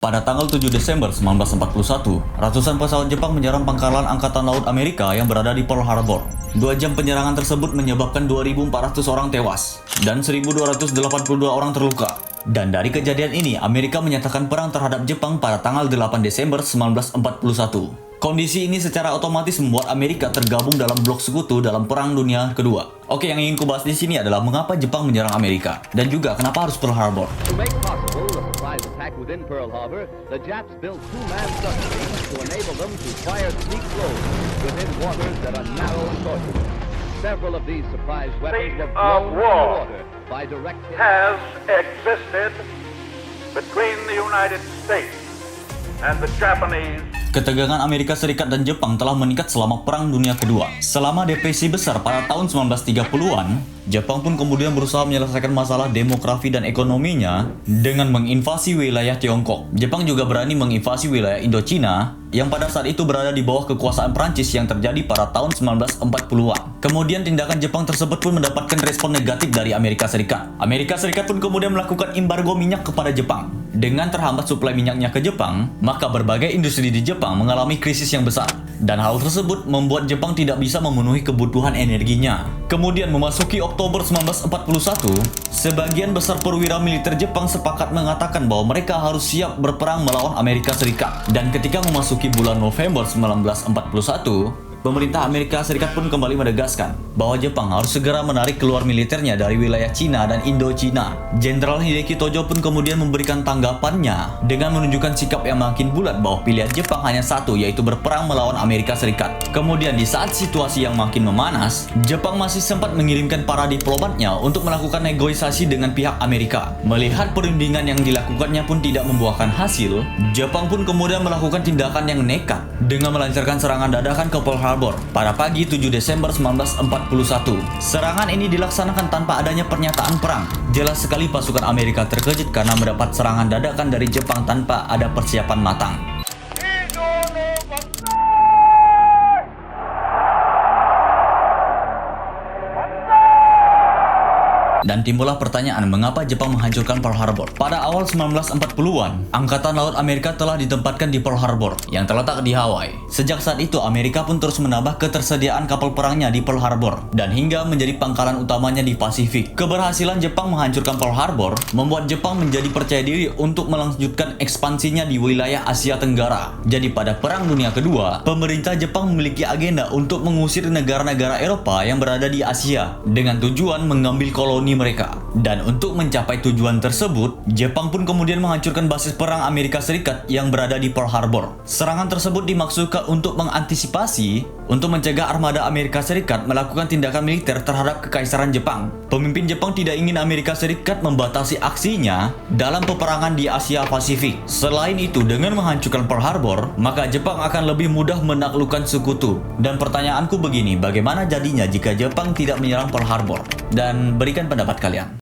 Pada tanggal 7 Desember 1941, ratusan pesawat Jepang menyerang pangkalan Angkatan Laut Amerika yang berada di Pearl Harbor. 2 jam penyerangan tersebut menyebabkan 2.400 orang tewas dan 1.282 orang terluka. Dan dari kejadian ini, Amerika menyatakan perang terhadap Jepang pada tanggal 8 Desember 1941. Kondisi ini secara otomatis membuat Amerika tergabung dalam blok sekutu dalam Perang Dunia Kedua. Oke, yang ingin kubahas di sini adalah mengapa Jepang menyerang Amerika dan juga kenapa harus Pearl Harbor. To make possible the surprise attack within Pearl Harbor, the Japs built 2-man submarines to enable them to fire sneak blows within waters that are narrow and tortuous. Several of these surprise weapons were blown from the water by direct hit. Has existed between the United States and the Japanese. Ketegangan Amerika Serikat dan Jepang telah meningkat selama Perang Dunia Kedua. Selama depresi besar pada tahun 1930-an, Jepang pun kemudian berusaha menyelesaikan masalah demografi dan ekonominya dengan menginvasi wilayah Tiongkok. Jepang juga berani menginvasi wilayah Indochina yang pada saat itu berada di bawah kekuasaan Prancis yang terjadi pada tahun 1940-an. Kemudian tindakan Jepang tersebut pun mendapatkan respon negatif dari Amerika Serikat. Amerika Serikat pun kemudian melakukan embargo minyak kepada Jepang. Dengan terhambat suplai minyaknya ke Jepang, maka berbagai industri di Jepang mengalami krisis yang besar. Dan hal tersebut membuat Jepang tidak bisa memenuhi kebutuhan energinya. Kemudian memasuki Oktober 1941, sebagian besar perwira militer Jepang sepakat mengatakan bahwa mereka harus siap berperang melawan Amerika Serikat. Dan ketika memasuki bulan November 1941, pemerintah Amerika Serikat pun kembali menegaskan bahwa Jepang harus segera menarik keluar militernya dari wilayah Cina dan Indochina. Jenderal Hideki Tojo pun kemudian memberikan tanggapannya dengan menunjukkan sikap yang makin bulat bahwa pilihan Jepang hanya satu, yaitu berperang melawan Amerika Serikat. Kemudian di saat situasi yang makin memanas, Jepang masih sempat mengirimkan para diplomatnya untuk melakukan negosiasi dengan pihak Amerika. Melihat perundingan yang dilakukannya pun tidak membuahkan hasil, Jepang pun kemudian melakukan tindakan yang nekat dengan melancarkan serangan dadakan ke Pearl Harbor pada pagi 7 Desember 1941. Serangan ini dilaksanakan tanpa adanya pernyataan perang. Jelas sekali pasukan Amerika terkejut karena mendapat serangan dadakan dari Jepang tanpa ada persiapan matang. Dan timbullah pertanyaan mengapa Jepang menghancurkan Pearl Harbor. Pada awal 1940-an, Angkatan Laut Amerika telah ditempatkan di Pearl Harbor yang terletak di Hawaii. Sejak saat itu, Amerika pun terus menambah ketersediaan kapal perangnya di Pearl Harbor dan hingga menjadi pangkalan utamanya di Pasifik. Keberhasilan Jepang menghancurkan Pearl Harbor membuat Jepang menjadi percaya diri untuk melanjutkan ekspansinya di wilayah Asia Tenggara. Jadi pada Perang Dunia Kedua, pemerintah Jepang memiliki agenda untuk mengusir negara-negara Eropa yang berada di Asia dengan tujuan mengambil koloni mereka. Dan untuk mencapai tujuan tersebut, Jepang pun kemudian menghancurkan basis perang Amerika Serikat yang berada di Pearl Harbor. Serangan tersebut dimaksudkan untuk mengantisipasi untuk mencegah armada Amerika Serikat melakukan tindakan militer terhadap kekaisaran Jepang. Pemimpin Jepang tidak ingin Amerika Serikat membatasi aksinya dalam peperangan di Asia Pasifik. Selain itu, dengan menghancurkan Pearl Harbor, maka Jepang akan lebih mudah menaklukkan sekutu. Dan pertanyaanku begini, bagaimana jadinya jika Jepang tidak menyerang Pearl Harbor? Dan berikan pendapat kalian.